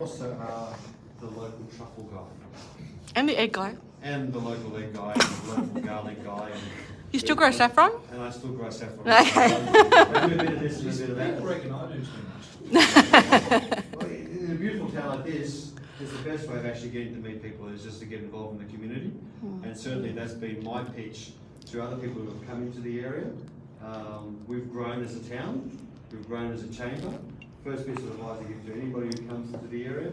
Also the local truffle guy. And the egg guy. And the local egg guy and the local garlic guy. And you still grow saffron? And I still grow saffron. I do a bit of this and a bit of that. People reckon I do too much. Well, in a beautiful town like this, it's the best way of actually getting to meet people is just to get involved in the community. And certainly that's been my pitch to other people who have come into the area. We've grown as a town, we've grown as a chamber. First piece of advice I give to anybody who comes into the area,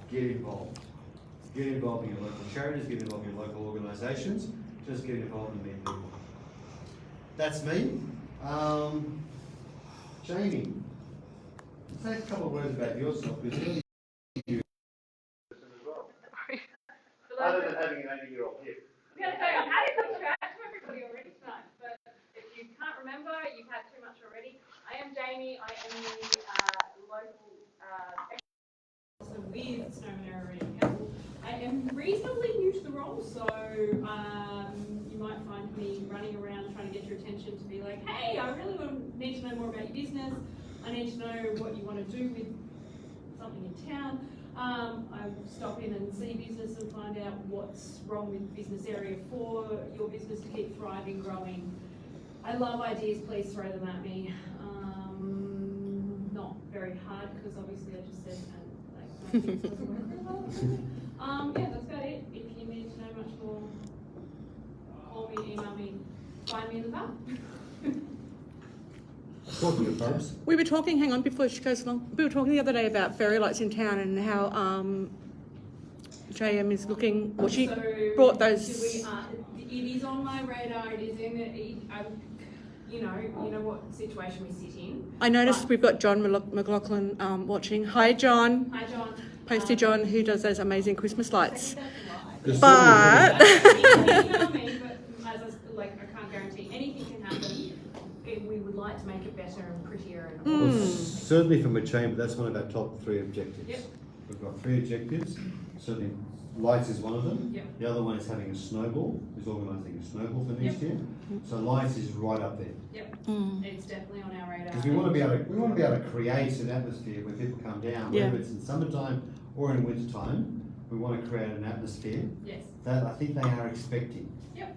get involved. Get involved in your local charities, get involved in your local organisations, just get involved in meeting people. That's me. Jamie, say a couple of words about yourself, because you other than having an 80-year-old hip. I was going to say, I've had it to everybody already tonight, but if you can't remember, you've had too much already. I am Jamie. I am the local also with Snowman Area Council. I am reasonably new to the role, so you might find me running around trying to get your attention to be like, hey, I really need to know more about your business. I need to know what you want to do with something in town. I stop in and see business and find out what's wrong with the business area for your business to keep thriving, growing. I love ideas, please throw them at me. Not very hard because obviously I just said like my things doesn't work very well. Yeah, that's about it. If you need to know much more, call me, email me, find me in the bar. Talking of pubs. We were talking, hang on, before she goes along, we were talking the other day about fairy lights in town and how JM is looking, well, she brought those. it is on my radar, it is in it, you know what situation we sit in. I noticed we've got John McLaughlin watching. Hi, John. Hi, John. Posty John, who does those amazing Christmas lights. But But Email me, but as I can't guarantee anything can happen. We would like to make it better and prettier and well, certainly from a chamber, that's one of our top 3 objectives. Yep. We've got 3 objectives. Certainly lights is one of them. Yep. The other one is having a snowball, is organising a snowball for next Yep. year. So lights is right up there. Yep, it's definitely on our radar. Because we want to be able to create an atmosphere where people come down, Yeah. whether it's in summertime or in winter time. We want to create an atmosphere Yes. that I think they are expecting. Yep.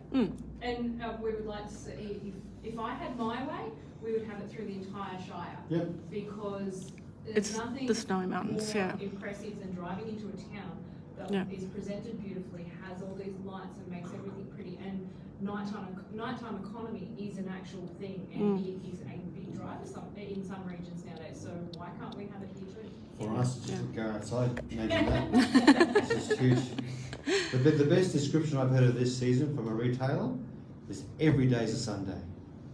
And we would like to see, if I had my way, we would have it through the entire Shire. Yep. Because there's it's nothing the Snowy Mountains, more yeah. impressive than driving into a town that is presented beautifully, has all these lights and makes everything pretty. And nighttime economy is an actual thing, and it is a big driver in some regions nowadays. So why can't we have it here too? For us, just to go outside, imagine that. It's just huge. The best description I've heard of this season from a retailer is every day's a Sunday.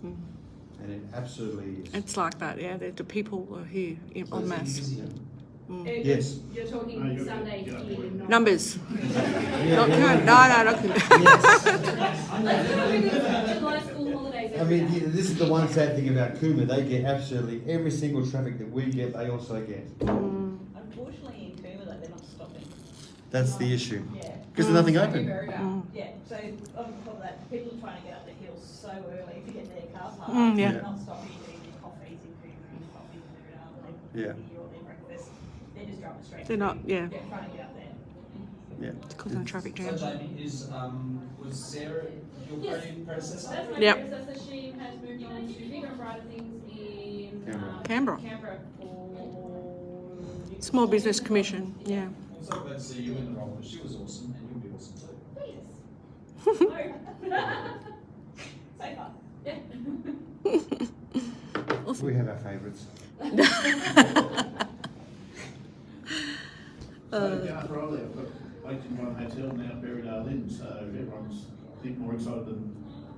And it absolutely is. It's like that, yeah. The people are here en masse. Yes. You're talking Sunday here, not Numbers. Yeah, Not yeah. Coombe. No, not Coombe. Yes. July school holidays. I mean, this is the one sad thing about Coombe. They get absolutely every single traffic that we get, they also get. Unfortunately, in Coombe, they're not stopping. That's the issue. Yeah. Because there's nothing open. Yeah. So on top of that, people are trying to get up the hill so early to get their car parked. Yeah. They're not stopping to eat their coffees in Coombe and coffees in Berridale. Yeah. Or their breakfast. They're just driving straight. They're not, yeah. They're trying to get up there. Yeah. It's causing a traffic So jam. Jamie, was Sarah your predecessor? That's my Yep. predecessor. She has moved on to bigger and brighter things in Canberra. Canberra for Small Business Commission, yeah. I'm so glad to see you in the role, because she was awesome and you'll be awesome too. Yes. So far. Yeah. We have our favourites. So down Friday, I've got 81 Hotel now at Berridale Inn, so everyone's, I think, more excited than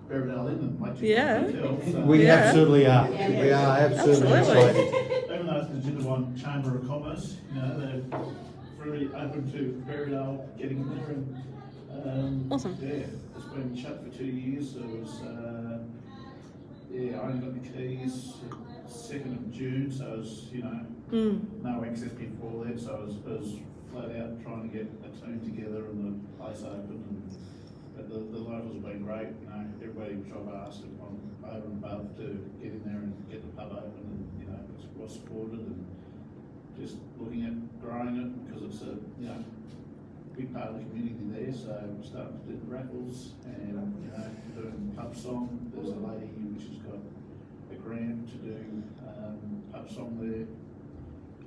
Berridale Inn than 81 Yeah. Hotel. So We Yeah. absolutely are. We are absolutely Absolutely. excited. even though it's the Jindabyne Chamber of Commerce, they're really open to Berridale getting in there. And, Awesome. Yeah, it's been shut for 2 years. So it was, I only got the keys 2nd of June, so it was, no access before that, so I was flat out trying to get a team together and the place open. But the locals have been great, everybody which I've asked have gone over and above to get in there and get the pub open, and it's well supported, and just looking at growing it because you know, big part of the community there, so we're starting to do the raffles and, you know, doing pub song. There's a lady which has got a grant to do, pub song there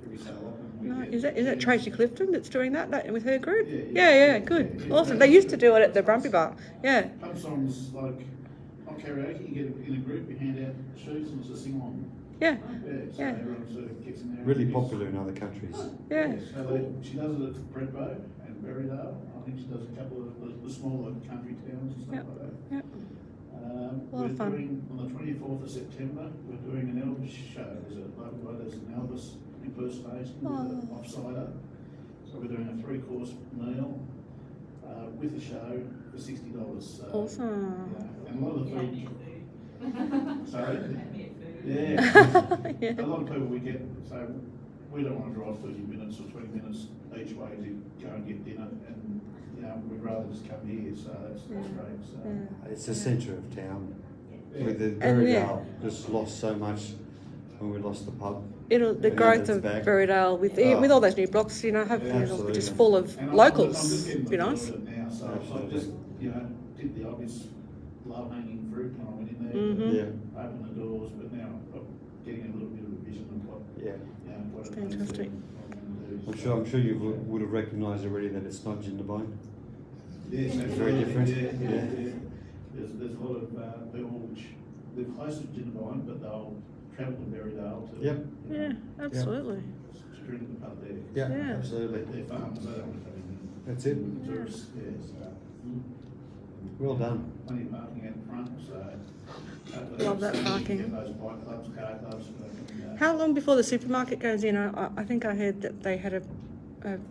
every so often. We Right. get- Is that Tracy Clifton that's doing that with her group? Yeah, Yeah, good. yeah. Awesome. They used to do it at the Brumpy Bar. Yeah. Pub songs like, not karaoke, you get in a group, you hand out sheets and it's a sing-along. Yeah. Yeah, so Yeah. everyone sort of gets in there. Really and gets- popular in other countries. Yeah. So she does it at Bredbo and Berrydale. I think she does a couple of the smaller country towns and stuff Yep. like that. Yep. A lot We're of fun. doing, on the 24th of September, we're doing an Elvis show. There's a local guy, there's an Elvis impersonation with an Oh. offsider. So we're doing a 3-course meal with the show for $60. So, Awesome. yeah. And a lot of the Hand food. me food. Sorry? Hand me food. Yeah. Yeah. A lot of people we get, so we don't want to drive 30 minutes or 20 minutes each way to go and get dinner, and, you know, we'd rather just come here, so that's great, so. Yeah. It's the centre of town. Yeah. With the And Berrydale just lost so much when we lost the pub. The Yeah, growth it's of back. Berrydale with Oh. with all those new blocks, you know, hopefully Yeah, it'll just absolutely. full of And I'm locals. just getting Be the nice. feel of it now, so I Absolutely. just, you know, did the obvious low-hanging fruit when I went in there. Mhm. Yeah, Opened the doors, but now I'm getting a little bit of a vision of what, yeah. you know, what it Fantastic. means to- I'm gonna do. I'm sure you would have recognised already that it's not Jindabyne. Yes, It's very different. Yeah. Yeah. There's a lot of people which live close to Jindabyne, but they'll travel to Berrydale to. Yep. you know, Yeah, absolutely. to drink at the pub there. Yeah, Yeah. absolutely. They're farmers, they don't want to come in. That's it. Tourists, yeah, so. Well done. Plenty of parking out front, so. hopefully Love that soon we can parking. Get those bike clubs, car clubs, so they can, How long before the supermarket goes in? I think I heard that they had a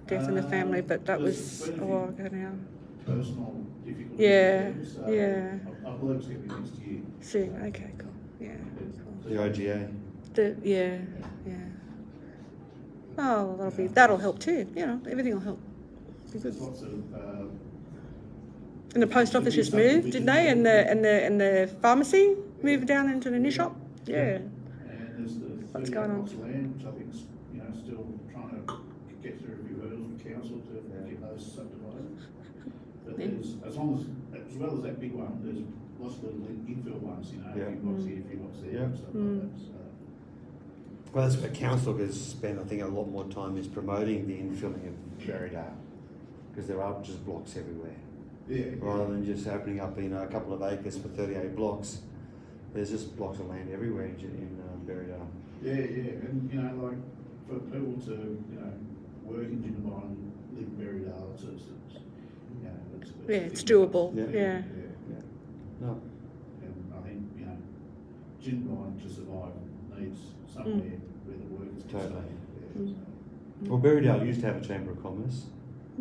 death in the family, but that was a while ago now. personal difficulties. Yeah, with them, so yeah. I believe it's going to be next year. See, okay, cool. Yeah. The IGA. Yeah. Oh, well, that'll help too. You know, everything will help. Be good. There's lots of, And the post office just moved, didn't they? And the pharmacy moved down into the new shop. Yeah. and there's the What's 30 going on? blocks of land, which I think's, you know, still trying to get through a few hurdles with council to get those subdivided. But Yeah. there's, as well as that big one, there's lots of little infill ones, you know, a Yeah. few blocks here, a few blocks there, Yeah. and stuff like that, so. Well, that's where council has spent, I think, a lot more time is promoting the infilling of Berrydale. Because there are just blocks everywhere. Yeah. Rather than just opening up, a couple of acres for 38 blocks, there's just blocks of land everywhere in Berrydale. Yeah, and, you know, like, for people to, you know, work in Jindabyne, live in Berrydale, it's, you know, it's. Yeah, it's doable. Yeah. Yeah. No, And I think, you know, Jindabyne to survive needs somewhere where the workers can Totally. stay. Yeah, so. well, Berrydale used to have a Chamber of Commerce.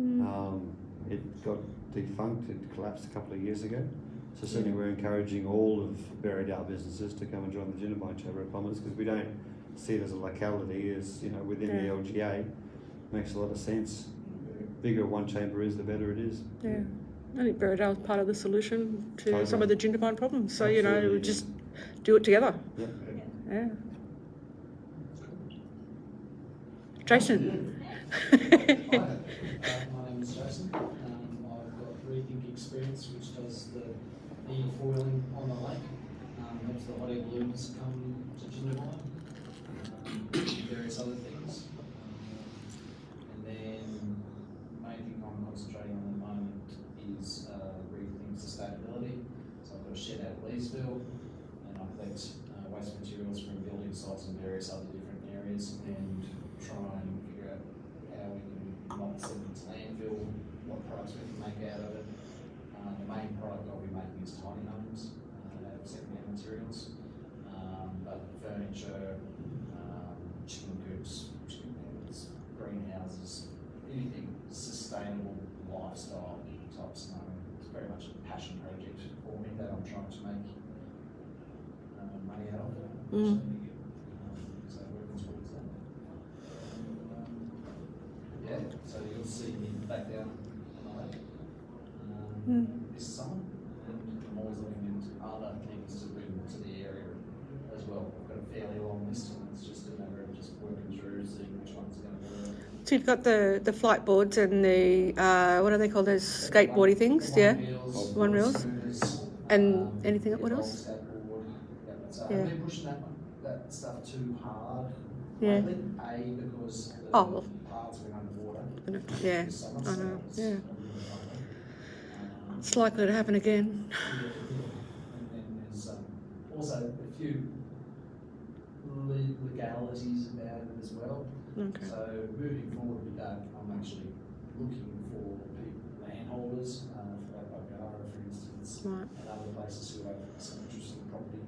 Mm. It got defunct, it collapsed a couple of years ago. So certainly we're encouraging all of Berrydale businesses to come and join the Jindabyne Chamber of Commerce because we don't see it as a locality, as you know, within the Yeah. LGA. Makes a lot of sense. Bigger one chamber is, the better it is. Yeah. I think Berrydale's part of the solution to Totally. some of the Jindabyne problems. So, you know, Absolutely. we just do it together. Yeah. Yeah. Jason. Hi, my name is Jason. I've got Rethink Experience, which does the e-foiling on the lake. Helps the hot air balloons come to Jindabyne, various other things. And then the main thing I'm concentrating on at the moment is Rethink Sustainability. So I've got a shed out at Leesville, and I collect waste materials from building sites and various other different areas, and try and figure out how we can not send it to landfill, what products we can make out of it. The main product I'll be making is tiny homes out of second-hand materials, but furniture, chicken coops, chicken pens, greenhouses, anything sustainable lifestyle type scenario. It's very much a passion project for me that I'm trying to make money out of. So working towards that. Yeah, so you'll see me back down on the lake this summer, and I'm always looking into other things to bring to the area as well. I've got a fairly long list, and it's just a matter of just working through, seeing which one's going to work. So you've got the flight boards and the what are they called? Those skateboardy things, yeah. One wheels. Scooters, And anything? What roller else? skateboard. Yeah, so Yeah. I've been pushing that stuff too hard. Yeah. Lately, because the Oh, well. paths have been underwater. Yeah, this summer, I so know. it's Yeah, a really lovely. it's likely to happen again. And then there's also a few legalities about it as well. Okay. So moving forward with that, I'm actually looking for landholders, for Bagara, for instance, Right. and other places who have some interesting property,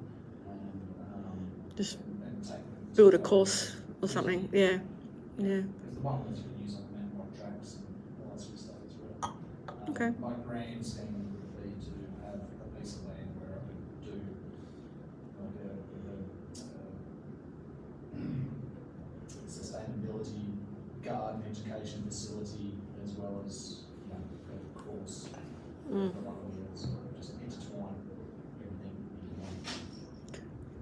Just and take them to build a go. course or something. Yeah, yeah. Because the one that you can use on mountain bike tracks and all that sort of stuff as well. Okay. My grand scheme would be to have a piece of land where I could do like a sustainability garden education facility as well as, you know, a course for one of the wheels, just intertwine everything into one.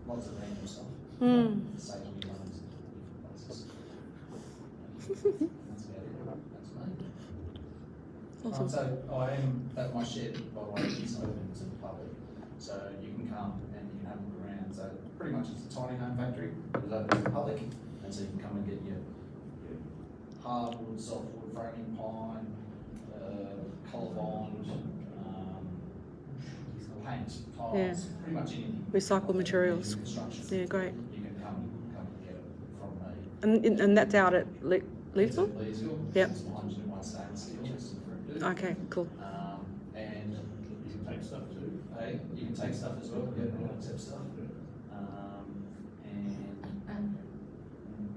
Lots of random stuff. Saves me money in different places. That's about it. That's me. Awesome. So I am, at my shed, by the way, is open to the public. So you can come and you can have a look around. So pretty much it's a tiny home factory, but it's open to the public. And so you can come and get your hardwood, softwood, framing pine, colour bond, paint, tiles, Yeah. pretty much anything. Recycled materials. Construction. Yeah, great. You can come and get it from me. And that's out at Leesville? It's at Leesville. Yep. It's behind Jindabyne stainless steel. It's the fruit. Okay, cool. And You can take stuff too. you can take stuff as well. Yeah, I'll accept stuff. And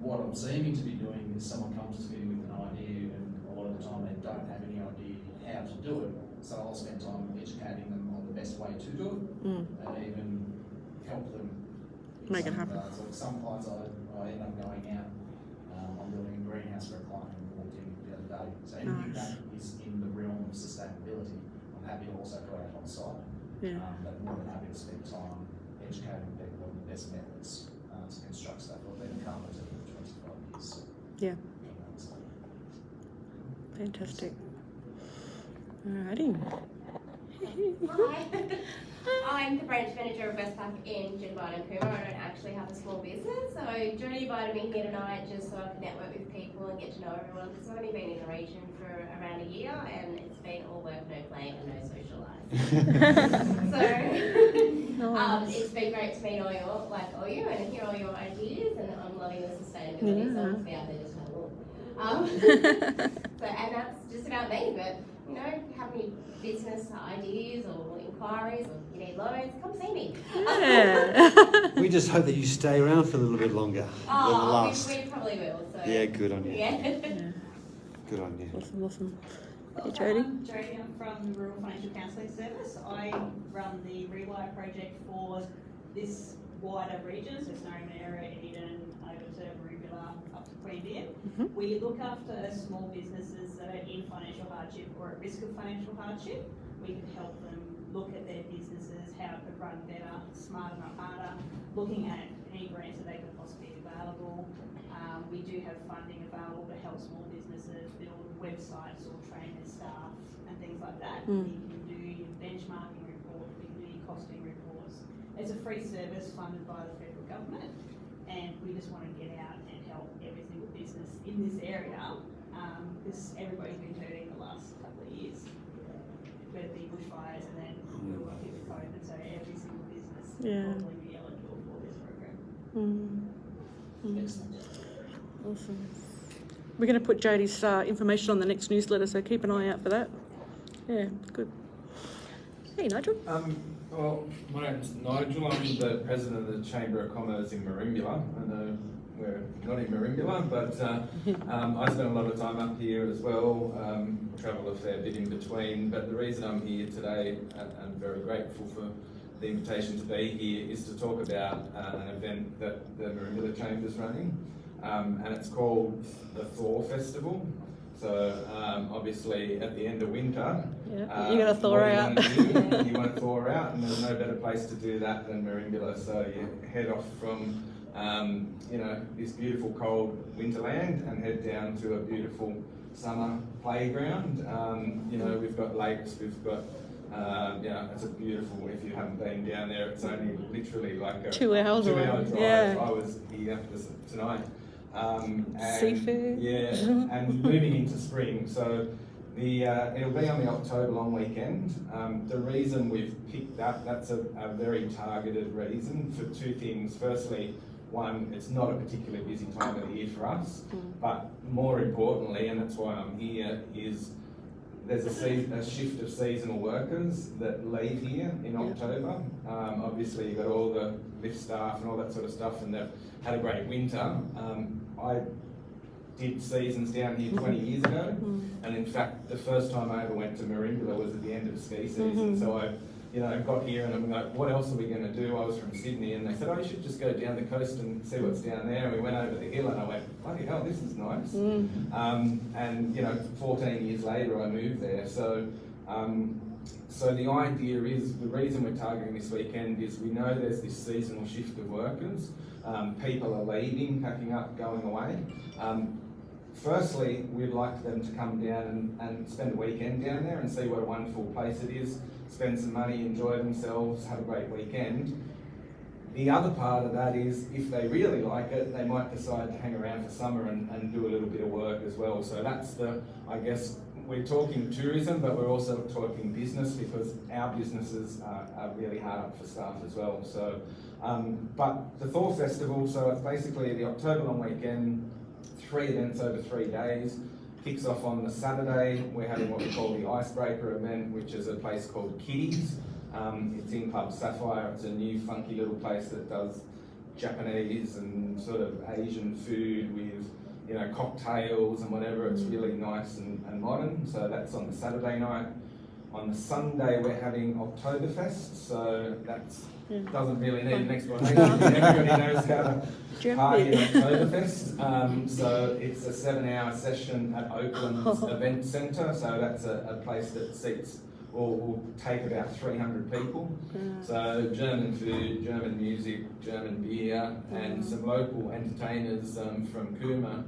what I'm seeming to be doing is someone comes to me with an idea, and a lot of the time they don't have any idea how to do it. So I'll spend time educating them on the best way to do it, and even help them in Make it some happen. regards. Like some clients, I end up going out. I'm building a greenhouse for a client and walked in the other day. So anything Nice. that is in the realm of sustainability, I'm happy to also go out on site. Yeah. But more than happy to spend time educating people on the best methods to construct stuff. I've been a carpenter for 25 years. So, Yeah. so Fantastic. Alrighty. Hi, I'm the branch manager of Westpac in Jindabyne and Cooma. I don't actually have a small business, so Jodie invited me here tonight just so I could network with people and get to know everyone, because I've only been in the region for around a year and it's been all work, no play and no social life. So it's been great to meet all you and hear all your ideas, and I'm loving the sustainability, so I'm just out there just having a look. And that's just about me, but you know, have any business ideas or inquiries, or you need loans, come see me. Yeah. We just hope that you stay around for a little bit longer than the last. We probably will. So. Yeah, good on you. Yeah. Good on you. Awesome, awesome. Hey, Well, Jodie. I'm Jodie, I'm from the Rural Financial Counselling Service. I run the Rewire project for this wider region, so Snowman area, Eden, over to Maroubula, up to Queanbeyan. We look after small businesses that are in financial hardship or at risk of financial hardship. We can help them look at their businesses, how it could run better, smarter, not harder, looking at any grants that they could possibly be available. We do have funding available to help small businesses build websites or train their staff and things like that. You can do your benchmarking report, you can do your costing reports. It's a free service funded by the federal government, and we just want to get out and help every single business in this area, because everybody's been hurting the last couple of years. Whether it be bushfires and then we got hit with COVID, so every single business will probably be eligible for this program. excellent. Awesome. We're going to put Jodie's information on the next newsletter, so keep an eye out for that. Yeah, good. Hey, Nigel. Well, my name's Nigel. I'm the president of the Chamber of Commerce in Maroubula. I know we're not in Maroubula, but I spend a lot of time up here as well. Travel a fair bit in between. But the reason I'm here today, and I'm very grateful for the invitation to be here, is to talk about an event that the Maroubula Chamber's running. And it's called the Thaw Festival. So obviously at the end of winter, Yeah, you're going to thaw out. You want to thaw out, and there's no better place to do that than Maroubula. So you head off from you know, this beautiful cold winterland and head down to a beautiful summer playground. You know, we've got lakes, we've got, yeah, it's a beautiful, if you haven't been down there, it's only literally like a 2 hours away. 2 hour drive. Yeah. I was here tonight. And, Seafood. Yeah, and moving into spring. So it'll be on the October long weekend. The reason we've picked that's a very targeted reason for two things. Firstly, one, it's not a particularly busy time of the year for us, but more importantly, and that's why I'm here, is there's a shift of seasonal workers that leave here in October. Obviously you've got all the lift staff and all that sort of stuff, and they've had a great winter. I did seasons down here 20 years ago, and in fact the first time I ever went to Merimbula was at the end of ski season. So I, you know, got here and I'm like, what else are we going to do? I was from Sydney, and they said, oh, you should just go down the coast and see what's down there. And we went over the hill and I went, bloody hell, this is nice. And you know, 14 years later I moved there. So so the idea is, the reason we're targeting this weekend is we know there's this seasonal shift of workers. People are leaving, packing up, going away. Firstly, we'd like them to come down and spend a weekend down there and see what a wonderful place it is, spend some money, enjoy themselves, have a great weekend. The other part of that is, if they really like it, they might decide to hang around for summer and do a little bit of work as well. So that's I guess, we're talking tourism, but we're also talking business, because our businesses are really hard up for staff as well. So, but the Thor Festival, so it's basically the October long weekend, 3 events over 3 days. Kicks off on the Saturday. We're having what we call the Icebreaker event, which is a place called Kitty's. It's in Club Sapphire. It's a new funky little place that does Japanese and sort of Asian food with, you know, cocktails and whatever. It's really nice and modern. So that's on the Saturday night. On the Sunday we're having Oktoberfest, so that's doesn't really need an explanation. Everybody knows how to party at Oktoberfest. So it's a 7-hour session at Oakland's event centre. So that's a place that seats or will take about 300 people. So German food, German music, German beer, and some local entertainers from Kuma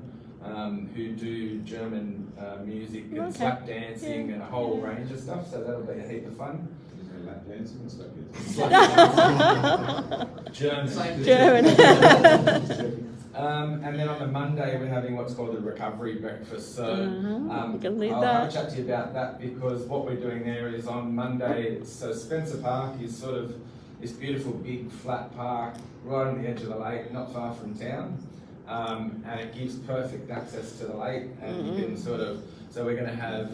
who do German music and slap dancing and a whole range of stuff. So that'll be a heap of fun. Lap dancing and stuff. German. And then on the Monday we're having what's called a recovery breakfast. So I'll have a chat to you about that, because what we're doing there is on Monday, so Spencer Park is sort of this beautiful big flat park right on the edge of the lake, not far from town. And it gives perfect access to the lake, and you can sort of, so we're going to have,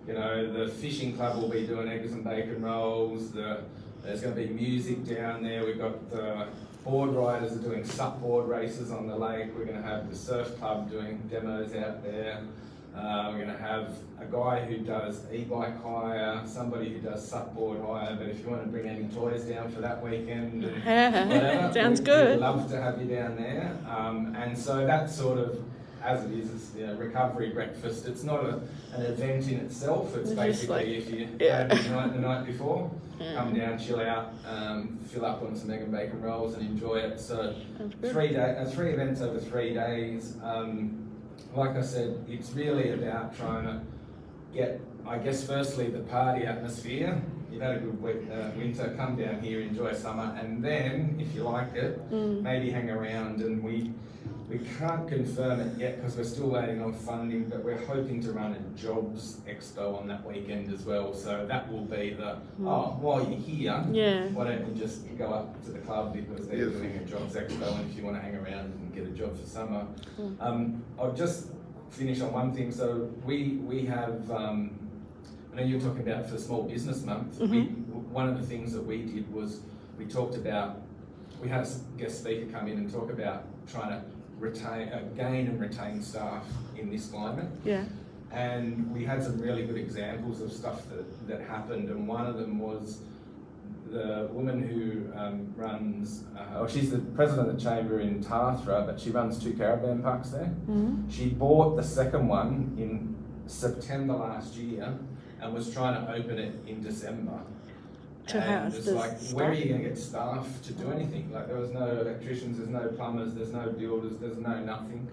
you know, the fishing club will be doing eggs and bacon rolls, there's going to be music down there, we've got the board riders are doing sup board races on the lake, we're going to have the surf club doing demos out there, we're going to have a guy who does e-bike hire, somebody who does sup board hire, but if you want to bring any toys down for that weekend, whatever, sounds good. We'd love to have you down there. And so that's sort of, as it is, it's, you know, recovery breakfast. It's not an event in itself. It's basically like, if you had the night before, come down, chill out, fill up on some egg and bacon rolls and enjoy it. So 3 events over 3 days. Like I said, it's really about trying to get, I guess, firstly the party atmosphere. You've had a good winter, come down here, enjoy summer, and then, if you like it, maybe hang around. And we can't confirm it yet because we're still waiting on funding, but we're hoping to run a jobs expo on that weekend as well. So that will be the, while you're here, why don't you just go up to the club, because they're doing a jobs expo, and if you want to hang around and get a job for summer. I'll just finish on one thing. So we have, I know you were talking about for Small Business Month. One of the things that we did was we talked about, we had a guest speaker come in and talk about trying to gain and retain staff in this climate. And we had some really good examples of stuff that happened, and one of them was the woman who runs, she's the president of the chamber in Tathra, but she runs 2 caravan parks there. She bought the second one in September last year and was trying to open it in December. To and house it's the like, staff. where are you going to get staff to do anything? Like, there was no electricians, there's no plumbers, there's no builders, there's no nothing.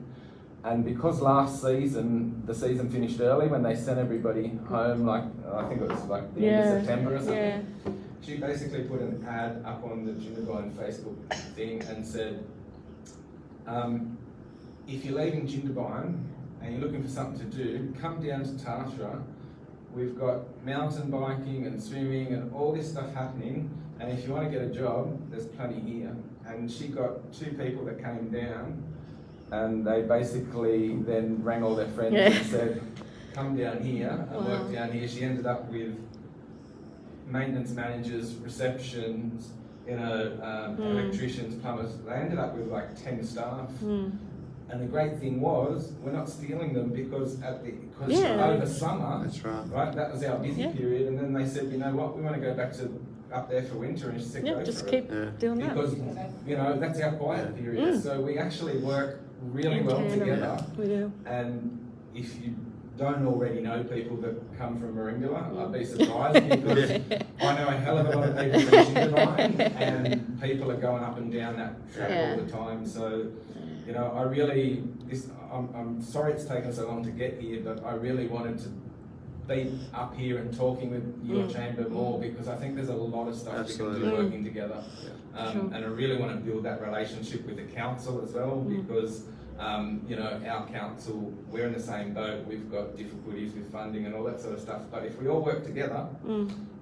And because last season, the season finished early when they sent everybody home, like, I think it was like the end of September or something. Yeah. She basically put an ad up on the Jindabyne Facebook thing and said, if you're leaving Jindabyne and you're looking for something to do, come down to Tarsha. We've got mountain biking and swimming and all this stuff happening, and if you want to get a job, there's plenty here. And she got 2 people that came down, and they basically then rang all their friends and said, come down here and work down here. She ended up with maintenance managers, receptions, electricians, plumbers. They ended up with like 10 staff. And the great thing was, we're not stealing them because over summer, That's right, that was our busy period, and then they said, you know what, we want to go back to up there for winter, and she said, go just for keep it. doing that. Because, you know, that's our quiet period, so we actually work really well together. We do. And if you don't already know people that come from Merimbula, I'd be surprised, because I know a hell of a lot of people from Jindabyne, and people are going up and down that track all the time. So, you know, I'm sorry it's taken so long to get here, but I really wanted to be up here and talking with your chamber more, because I think there's a lot of stuff we can do working together. And I really want to build that relationship with the council as well, because you know, our council, we're in the same boat. We've got difficulties with funding and all that sort of stuff. But if we all work together,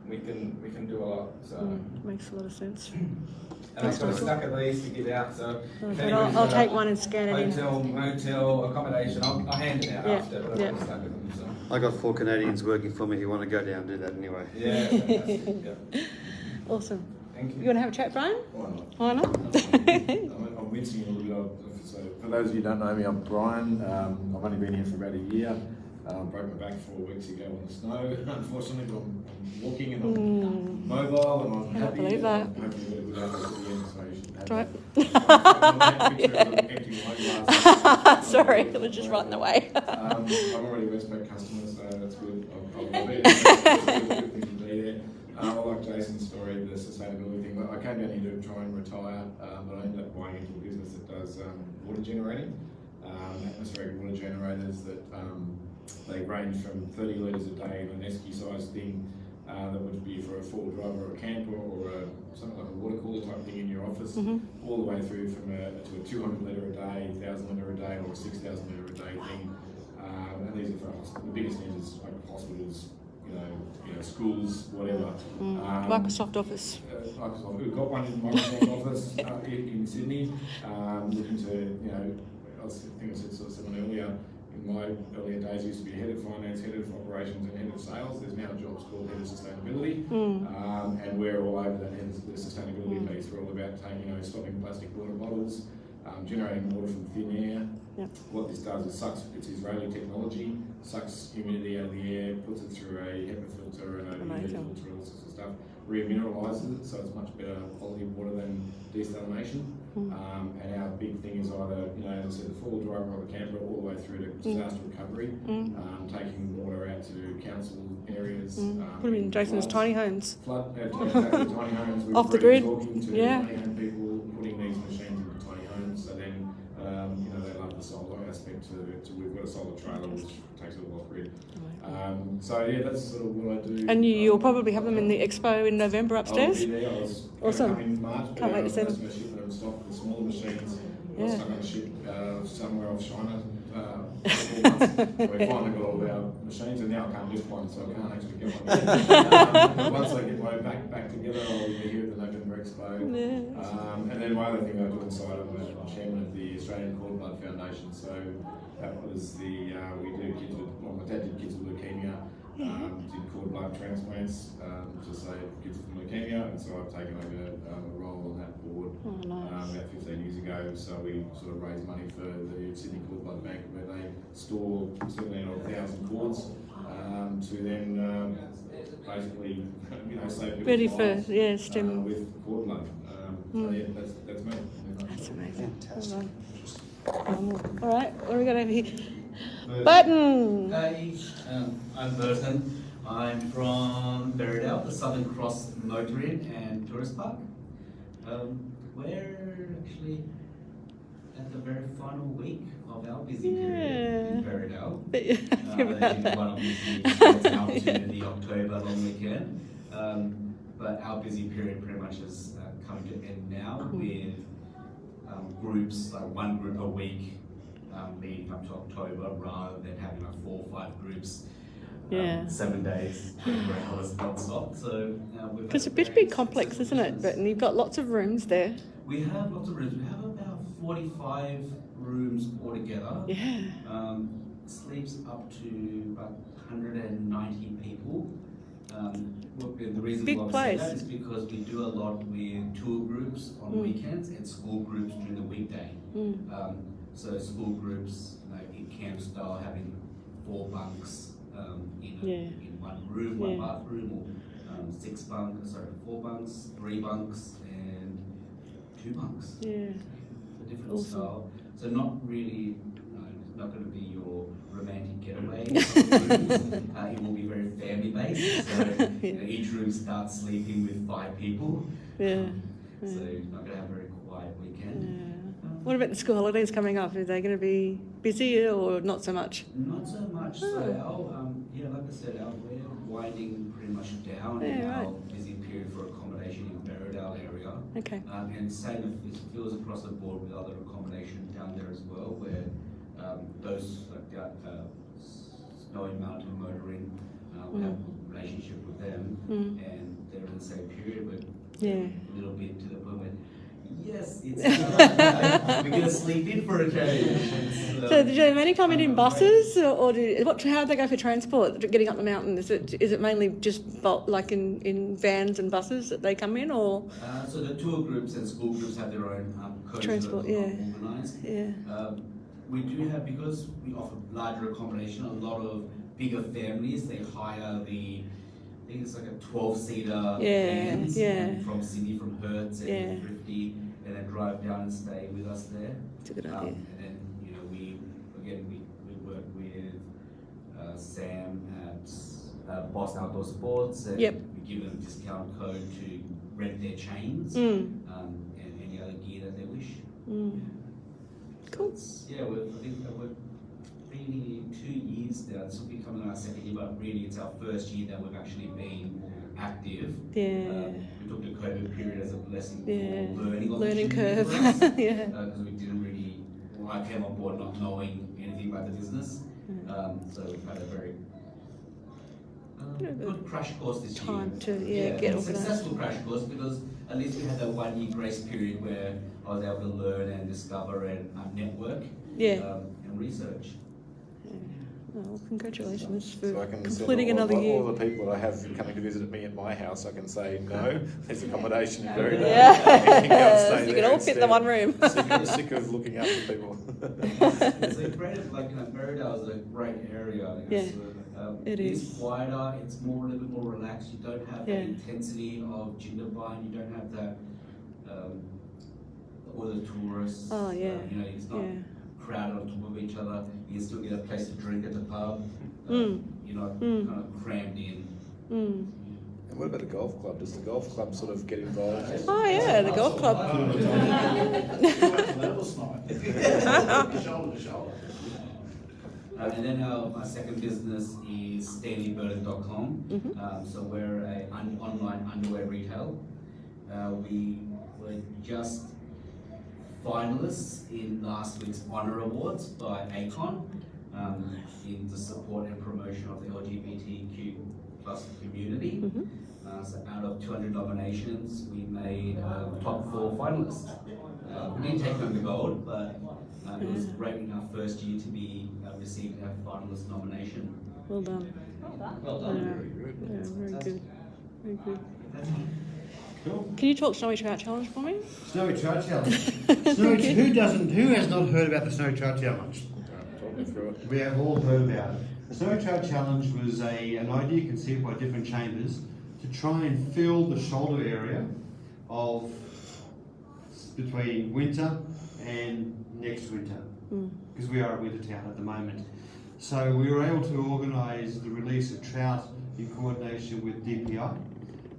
we can do a lot. So makes a lot of sense. And I've got a stack of these to give out. So I'll take one and scan it in. Hotel, motel, accommodation. I'll hand it out after. But I've got a stack of them. So. I got 4 Canadians working for me who want to go down and do that anyway. Yeah, fantastic. Yeah. Awesome. Thank you. You want to have a chat, Brian? Why not? Why not? I'm wincing a little bit. So for those of you who don't know me, I'm Brian. I've only been here for about a year. Broke my back 4 weeks ago on the snow, unfortunately, but I'm walking and I'm mobile and I'm happy. I believe that. I'm hoping you got a good outlook at the end, so you should have Right. that. Sorry, it was just right in the way. I'm already a Westpac customer, so that's good. I'll be there. It's a good thing to be there. I like Jason's story, the sustainability thing. I came down here to try and retire, but I ended up buying into a business that does water generating, atmospheric water generators that they range from 30 litres a day in an esky sized thing that would be for a 4-wheel drive or a camper or something like a water cooler type thing in your office, all the way through from to a 200 litre a day, 1,000 litre a day, or a 6,000 litre a day thing. And these are for the biggest things is like hospitals, you know, schools, whatever. Microsoft Office. Microsoft. We've got one in Microsoft Office in Sydney. Looking to, you know, I think I said someone earlier. In my earlier days, I used to be head of finance, head of operations, and head of sales. There's now jobs called head of sustainability, and we're all over that head of the sustainability piece. We're all about taking, you know, stopping plastic water bottles, generating water from thin air. What this does is it's Israeli technology, sucks humidity out of the air, puts it through a HEPA filter and a UV filter, all sorts of stuff, remineralises it, so it's much better quality water than desalination. And our big thing is either, you know, as I said, the 4-wheel driver or the camper, all the way through to disaster recovery, taking water out to council areas. Put them in Jason's tiny homes. Tiny homes. We've Off the grid. Talking to tiny home people, putting these machines into tiny homes, so then, you know, they love the solar aspect to we've got a solar trailer which takes it all off grid. So yeah, that's sort of what I do. And you'll probably have them in the expo in November upstairs? I'll be there. I was Awesome. coming in March, but Can't wait to see them. I was ship them stock the smaller machines. I was stuck on a ship somewhere off China. We finally got all our machines, and now I can't lift one, so I can't actually get one. Once I get my back together, I'll be here at the November Expo. And then my other thing I do inside, I'm the chairman of the Australian Cord Blood Foundation. So that was we do kids with, well, my dad did kids with leukemia, did cord blood transplants to save kids with leukemia, and so I've taken over a role on that board about 15 years ago. So we sort of raise money for the Sydney Cord Blood Bank, where they store 17,000 cords to then basically, you know, save people's Ready lives, for, stem. with cord blood. So yeah, that's me. That's amazing. Fantastic. All right, what are we going over here? Button! Hey, I'm Burton. I'm from Berriedale, the Southern Cross Motor Inn and Tourist Park. We're actually at the very final week of our busy period in Berriedale. Jindabyne obviously gets out to the October long weekend. But our busy period pretty much has come to end now with groups, like one group a week leading up to October, rather than having like 4 or 5 groups 7 days where I was non-stop. So It's a big complex, isn't it? But and you've got lots of rooms there. We have lots of rooms. We have about 45 rooms altogether. Yeah. Sleeps up to about 190 people. The reason Big why we say place. that is because we do a lot with tour groups on weekends and school groups during the weekday. So school groups, like in camp style, having 4 bunks in one room, one bathroom, or 6 bunks, 4 bunks, 3 bunks, and 2 bunks. Yeah. A different style. So not really, it's not going to be your romantic getaway. It will be very family based. So each room starts sleeping with 5 people. Yeah. So you're not going to have a very quiet weekend. What about the school holidays coming up? Are they going to be busy or not so much? Not so much. So our, like I said, we're winding pretty much down in our busy period for accommodation in Berriedale area. Okay. And same it feels across the board with other accommodation down there as well, where those like Snowy Mountain Motoring, we have a relationship with them, and they're in the same period, but a little bit to the point where yes, it's we're going to sleep in for a change. So do they mainly come in buses, or how do they go for transport, getting up the mountain? Is it mainly just like in vans and buses that they come in, or? So the tour groups and school groups have their own coaches transport, that are organised. Yeah. We do have, because we offer larger accommodation, a lot of bigger families, they hire I think it's like a 12-seater vans from Sydney, from Hertz and Thrifty, and then drive down and stay with us there. It's a good idea. And then, we work with Sam at Boston Outdoor Sports, and we give them a discount code to rent their chains and any other gear that they wish. Cool. Yeah, I think that we've been here 2 years now. This will be coming our 2nd year, but really it's our 1st year that we've actually been active. Yeah. We took the COVID period as a blessing for learning curve. Because we didn't really. I came on board not knowing anything about the business, so we've had a very good crash course this year. Time to get organised. Successful crash course, because at least we had that 1 year grace period where I was able to learn and discover and network and research. Well, congratulations for So I can completing another year. all the people that I have coming to visit me at my house, I can say, no, there's accommodation in Berriedale. Yeah. You can all fit in the one room. Sick of looking after people. It's a great, Berriedale is a great area. It is. It's quieter, it's a little bit more relaxed. You don't have the intensity of Jindabyne. You don't have that all the tourists. Oh yeah. It's not crowded on top of each other. You can still get a place to drink at the pub. You're not kind of crammed in. And what about the golf club? Does the golf club sort of get involved? Oh yeah, the golf club. And then my second business is StanleyBurton.com. So we're an online underwear retail. We were just finalists in last week's Honour Awards by ACON in the support and promotion of the LGBTQ plus community. So out of 200 nominations, we made top 4 finalists. We didn't take home the gold, but it was great in our 1st year to be receiving our finalist nomination. Well done. Well done. Very good. Yeah, very good. Very good. Cool. Can you talk Snowy Trout Challenge for me? Snowy Trout Challenge. Who has not heard about the Snowy Trout Challenge? Talk me through it. We have all heard about it. The Snowy Trout Challenge was an idea conceived by different chambers to try and fill the shoulder area of between winter and next winter, because we are at winter town at the moment. So we were able to organise the release of trout in coordination with DPI,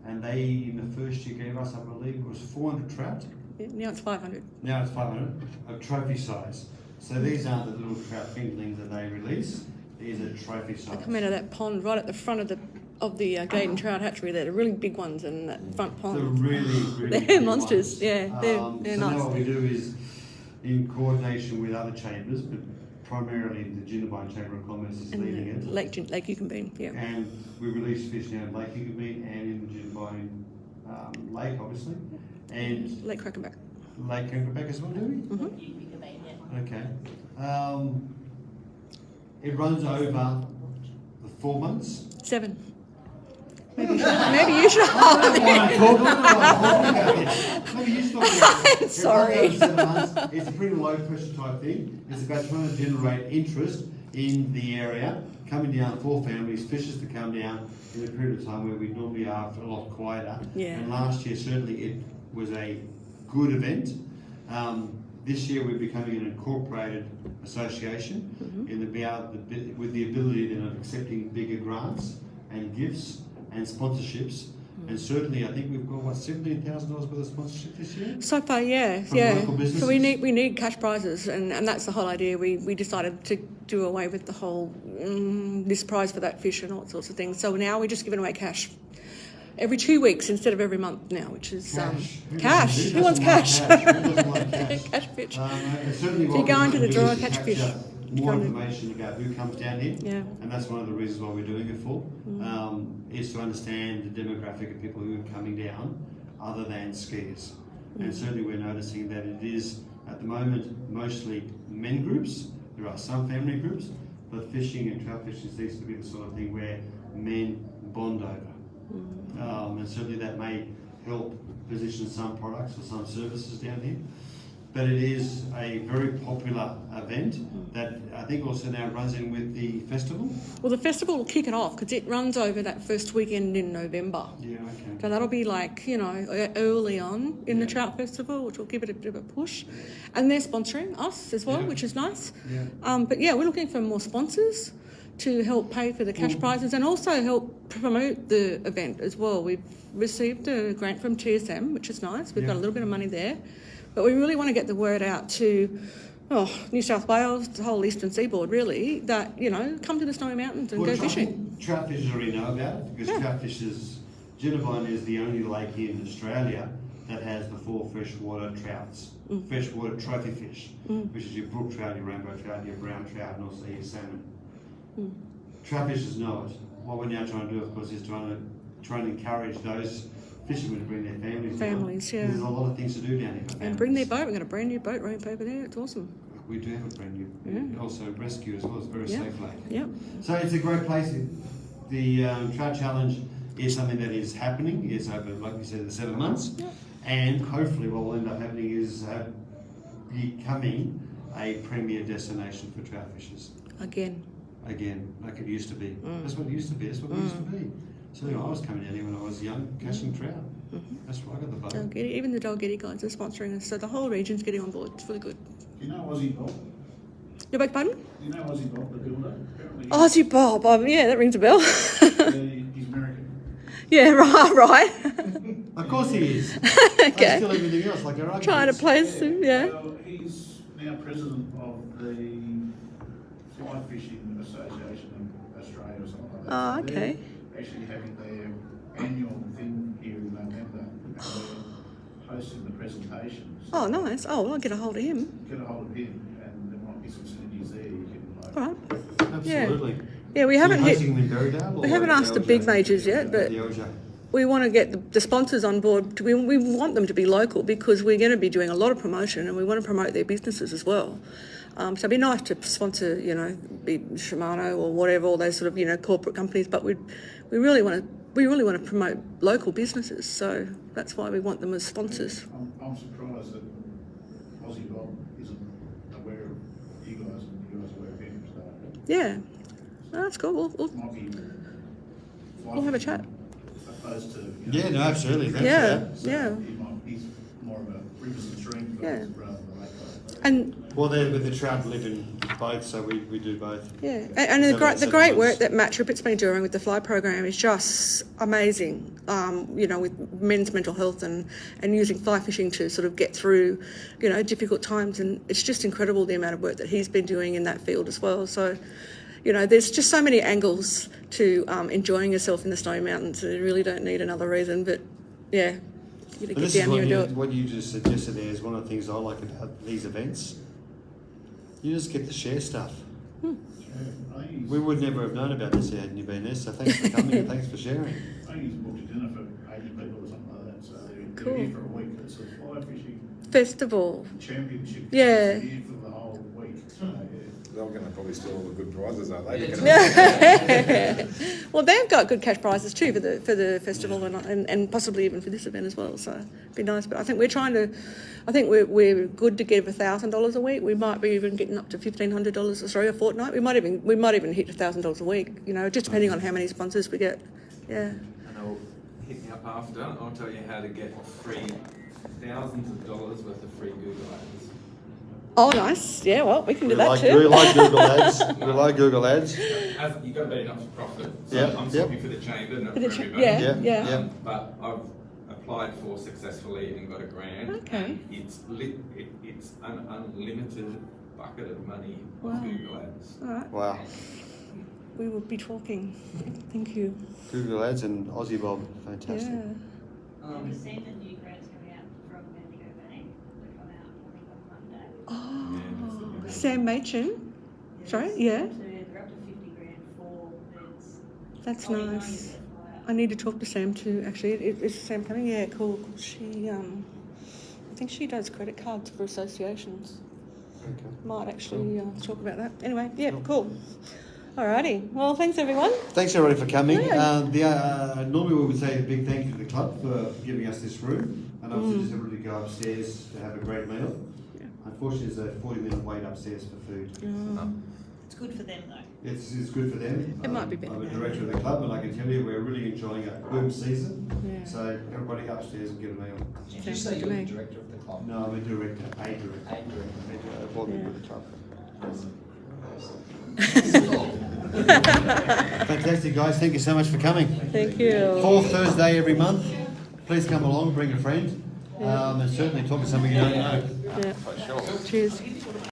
and they in the first year gave us, I believe, it was 400 trout. Yeah, now it's 500. Now it's 500 of trophy size. So these aren't the little trout fingerlings that they release. These are trophy size. They come out of that pond right at the front of the Gaydon Trout Hatchery. They're the really big ones in that front pond. They're really They're big monsters. ones. Yeah, they're So nice. now what we do is, in coordination with other chambers, but primarily the Jindabyne Chamber of Commerce is And leading it. Lake Jindabyne, yeah. And we release fish now in Lake Jindabyne and in the Jindabyne Lake, obviously, and Lake Crackenback. Lake Crackenback as well, do we? Mm-hmm. Okay. It runs over the 4 months. 7. Maybe you should hold it. Maybe you should talk about it. Sorry. It runs over 7 months. It's a pretty low pressure type thing. It's about trying to generate interest in the area, coming down for families, fishers to come down in a period of time where we normally are a lot quieter. Yeah. And last year certainly it was a good event. This year we're becoming an incorporated association with the ability then of accepting bigger grants and gifts and sponsorships. And certainly I think we've got what, $17,000 worth of sponsorship this year? So far, yeah, From yeah. local businesses? So we need cash prizes, and that's the whole idea. We decided to do away with the whole this prize for that fish and all sorts of things. So now we're just giving away cash every 2 weeks instead of every month now, which is cash. Who wants cash? Who doesn't like cash? Cash fish. And certainly If what you go we're into trying the to do drawer, is to catch fish. capture more information about who comes down here, Yeah. and that's one of the reasons why we're doing it for, is to understand the demographic of people who are coming down other than skiers. And certainly we're noticing that it is, at the moment, mostly men groups. There are some family groups, but fishing and trout fishing seems to be the sort of thing where men bond over. And certainly that may help position some products or some services down here. But it is a very popular event that I think also now runs in with the festival. Well, the festival will kick it off because it runs over that first weekend in November. Yeah, okay. So that'll be like, early on in the Trout Festival, which will give it a bit of a push. And they're sponsoring us as well, which is nice. Yeah. But yeah, we're looking for more sponsors to help pay for the cash prizes and also help promote the event as well. We've received a grant from TSM, which is nice. We've got a little bit of money there. But we really want to get the word out to New South Wales, the whole eastern seaboard really, that, come to the Snowy Mountains and go fishing. Trout fishers already know about it because trout fishers, Jindabyne is the only lake here in Australia that has the 4 freshwater trouts, freshwater trophy fish, which is your brook trout, your rainbow trout, your brown trout, and also your salmon. Trout fishers know it. What we're now trying to do, of course, is trying to encourage those fishermen to bring their families down. Yeah. There's a lot of things to do down here. And bring their boat. We've got a brand new boat ramp over there. It's awesome. We do have a brand new, also rescue as well. It's a very safe lake. Yeah. So it's a great place. The Trout Challenge is something that is happening. It's over, like we said, the 7 months. Yep. And hopefully what will end up happening is becoming a premier destination for trout fishers. Again, like it used to be. That's what it used to be. That's what it used to be. So I was coming down here when I was young, catching trout. That's why I got the boat. even the Dalgety guys are sponsoring us, so the whole region's getting on board. It's really good. Do you know Aussie Bob? Your beg pardon? Do you know Aussie Bob, the builder? Apparently, Aussie Bob. Yeah, that rings a bell. he's American. Yeah, right. Of course he is. Okay. Still everything else, like our Trying to arguments. place him, yeah. Well, he's now president of the Fly Fishing Association of Australia or something like that. Oh, So okay. they're actually having their annual thing here in November. And they're hosting the presentation. So Oh, nice. Oh, well, I'll get a hold of him. get a hold of him, and there might be some synergies there. You can All right. Absolutely. Yeah, we So haven't you're hit. hosting them in Berrydale, or We haven't asked the big majors yet, but the LJ? we want to get the sponsors on board. We want them to be local because we're going to be doing a lot of promotion and we want to promote their businesses as well. So it'd be nice to sponsor, be Shimano or whatever, all those sort of, corporate companies, but we really want to promote local businesses. So that's why we want them as sponsors. I'm surprised that Aussie Bob isn't aware of you guys and you guys are aware of him. So Yeah, no, that's cool. it might be We'll have a chat. opposed to Yeah, no, absolutely. Thanks Yeah, for that. yeah. he's more of a rivers and streams Yeah. rather than a lake. And Well, with the trout live in both, so we do both. Yeah, and the great work that Matt Trippett's been doing with the Fly program is just amazing. You know, with men's mental health and using fly fishing to sort of get through, you know, difficult times, and it's just incredible the amount of work that he's been doing in that field as well. So, you know, there's just so many angles to enjoying yourself in the Snowy Mountains. You really don't need another reason, but yeah, you gotta get down here and do it. What you just suggested there is one of the things I like about these events. You just get to share stuff. We would never have known about this hadn't you been there, so thanks for coming and thanks for sharing. I used to book a dinner for 80 people or something like that, so they're Cool. here for a week. It's a fly fishing Festival. championship. Yeah. It's here for the whole week. So, yeah. They're going to probably steal all the good prizes, aren't they? Well, they've got good cash prizes too for the festival and possibly even for this event as well. So it'd be nice. But I think we're good to give $1,000 a week. We might be even getting up to $1,500 a fortnight. We might even hit $1,000 a week. You know, just depending on how many sponsors we get. Yeah. And I'll hit me up after. I'll tell you how to get thousands of dollars worth of free Google ads. Oh, nice. Yeah. Well, we can do that We too. like Google ads. We like Google ads. You've got to be not for profit. So Yep, I'm yep. talking for the chamber, not For for the everybody. yeah. But I've applied for successfully and got a grant. Okay. And it's an unlimited bucket of money Wow. of Google ads. All right. Wow. We will be talking. Thank you. Google ads and Aussie Bob, fantastic. Yeah. Have you seen the new grants coming out from Jindabyne? They come out, I think, on Monday. Oh, Sam Machin. Sorry. Yeah. So they're up to 50 grand for beds. That's Oh, you know, nice. you get fly I need to talk to Sam too. Actually, is Sam coming? Yeah, cool. She, I think she does credit cards for associations. Okay. Might actually talk about that. Anyway, yeah, cool. Alrighty. Well, thanks everyone. Thanks everybody for coming. Yeah. Normally we would say a big thank you to the club for giving us this room, and obviously just everybody go upstairs to have a great meal. Yeah. Unfortunately, there's a 40-minute wait upstairs for food. It's good for them though. It's good for them. It might be better I'm a now. director of the club, and I can tell you we're really enjoying a boom season. Yeah. So everybody upstairs and get a meal. Did you say you're the director of the club? No, I'm a director. A director. I bought Yeah. with the club. Fantastic, guys. Thank you so much for coming. Thank you. Fourth Thursday every month. Please come along, bring a friend, and certainly talk to somebody you don't know. Yeah. Cheers.